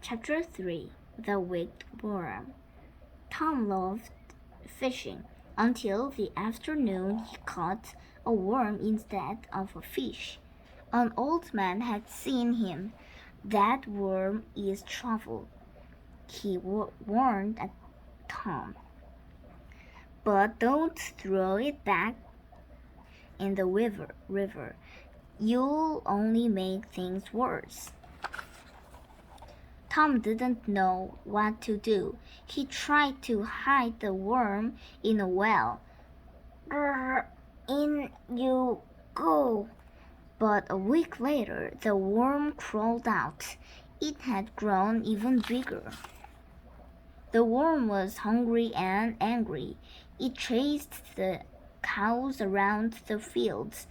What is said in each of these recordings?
Chapter 3 The Wicked Worm. Tom loved fishing. Until the afternoon, he caught a worm instead of a fish. An old man had seen him. That worm is trouble, he warned at Tom. But don't throw it back in the river. You'll only make things worse. Tom didn't know what to do. He tried to hide the worm in a well. In you go. But a week later, the worm crawled out. It had grown even bigger. The worm was hungry and angry. It chased the cows around the fields.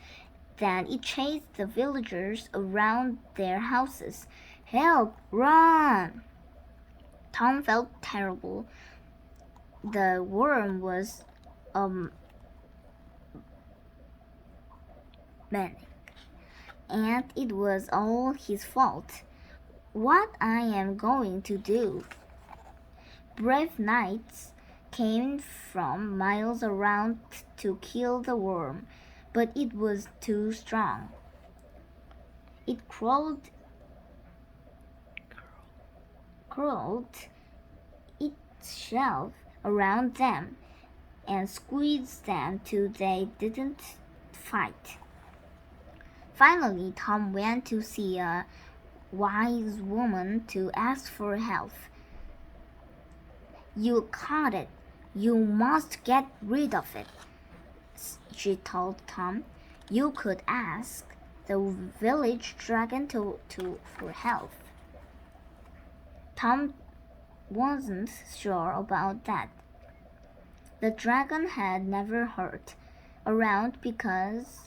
Then it chased the villagers around their houses. Help! Run! Tom felt terrible. The worm was manic, and it was all his fault. What I am going to do? Brave knights came from miles around to kill the worm, but it was too strong. It crawled its shell around them and squeezed them till they didn't fight. Finally, Tom went to see a wise woman to ask for help. You caught it. You must get rid of it, she told Tom. You could ask the village dragon for help. Tom wasn't sure about that. The dragon had never hurt around because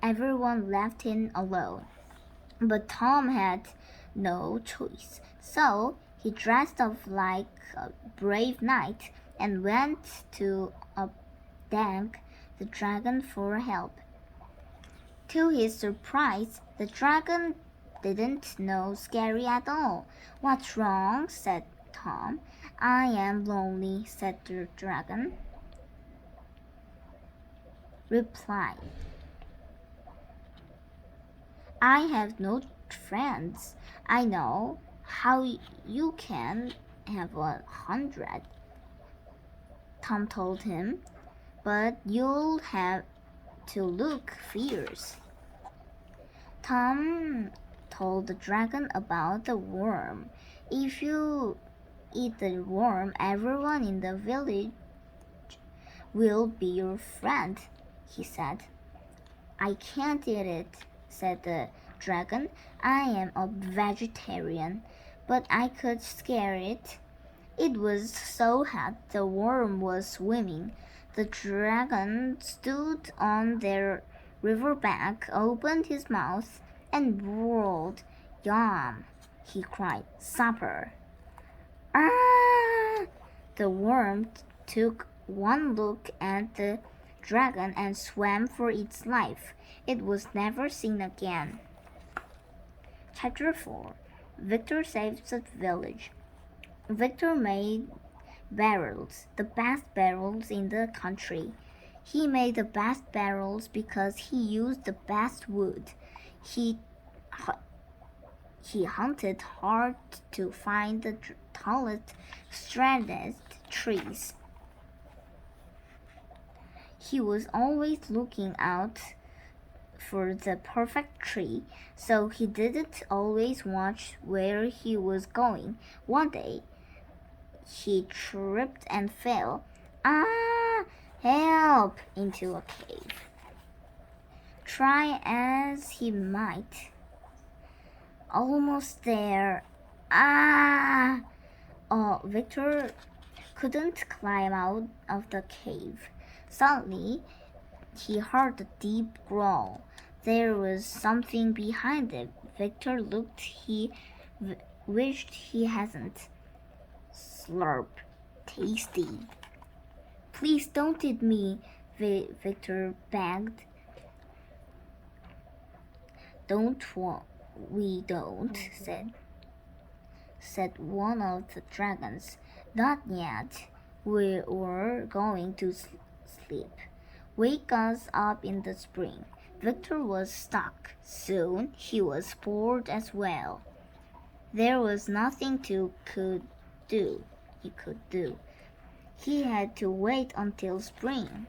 everyone left him alone. But Tom had no choice, so he dressed up like a brave knight and went to thank the dragon for help. To his surprise, the dragon didn't know scary at all. What's wrong? Said Tom. I am lonely, said the dragon. Replied. I have no friends. I know how you can have 100, Tom told him, but you'll have to look fierce. Tom told the dragon about the worm. If you eat the worm, everyone in the village will be your friend, he said. I can't eat it, said the dragon. I am a vegetarian, but I could scare it. It was so hot the worm was swimming. The dragon stood on their riverbank, opened his mouth, and roared. Yum, he cried. Supper. Ah! The worm took one look at the dragon and swam for its life. It was never seen again. Chapter 4 Victor Saves the Village. Victor made barrels, the best barrels in the country. He made the best barrels because he used the best wood. He hunted hard to find the tallest, strongest trees. He was always looking out for the perfect tree, so he didn't always watch where he was going. One day, he tripped and fell. Ah! Help! Into a cave. Try as he might. Almost there. Ah! Oh, Victor couldn't climb out of the cave. Suddenly, he heard a deep growl. There was something behind it. Victor looked. He wished he hadn't. Slurp. Tasty. Please don't eat me, Victor begged. Don't We don't, said one of the dragons. Not yet. We were going to sleep. Wake us up in the spring. Victor was stuck. Soon he was bored as well. There was nothing he could do. He had to wait until spring.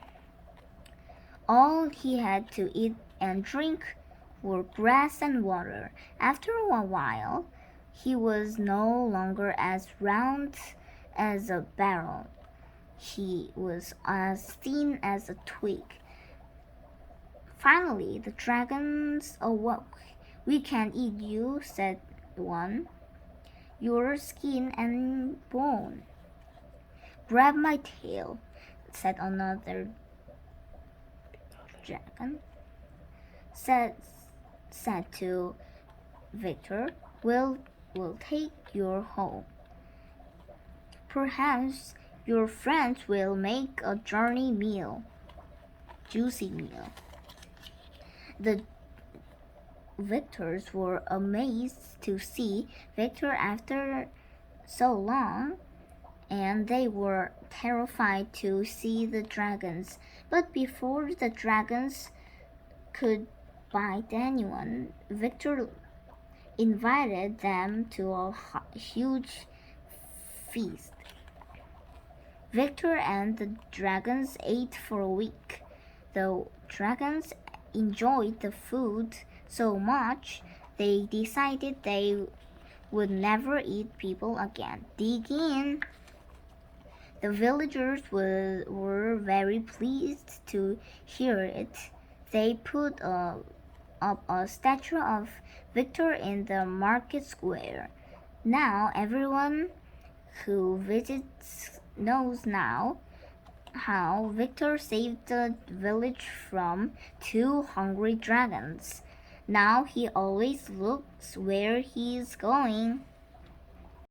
All he had to eat and drink were grass and water. After a while, he was no longer as round as a barrel. He was as thin as a twig. Finally, the dragons awoke. We can eat you, said one. Your skin and bone. Grab my tail, said another dragon. Said to Victor, we'll take you home. Perhaps your friends will make a juicy meal. The victors were amazed to see Victor after so long, and they were terrified to see the dragons. But before the dragons could bite anyone, Victor invited them to a huge feast. Victor and the dragons ate for a week. The dragons enjoyed the food so much they decided they would never eat people again. Dig in. The villagers were very pleased to hear it. They put up a statue of Victor in the market square. Now everyone who visits knows now how Victor saved the village from 2 hungry dragons. Now he always looks where he's going.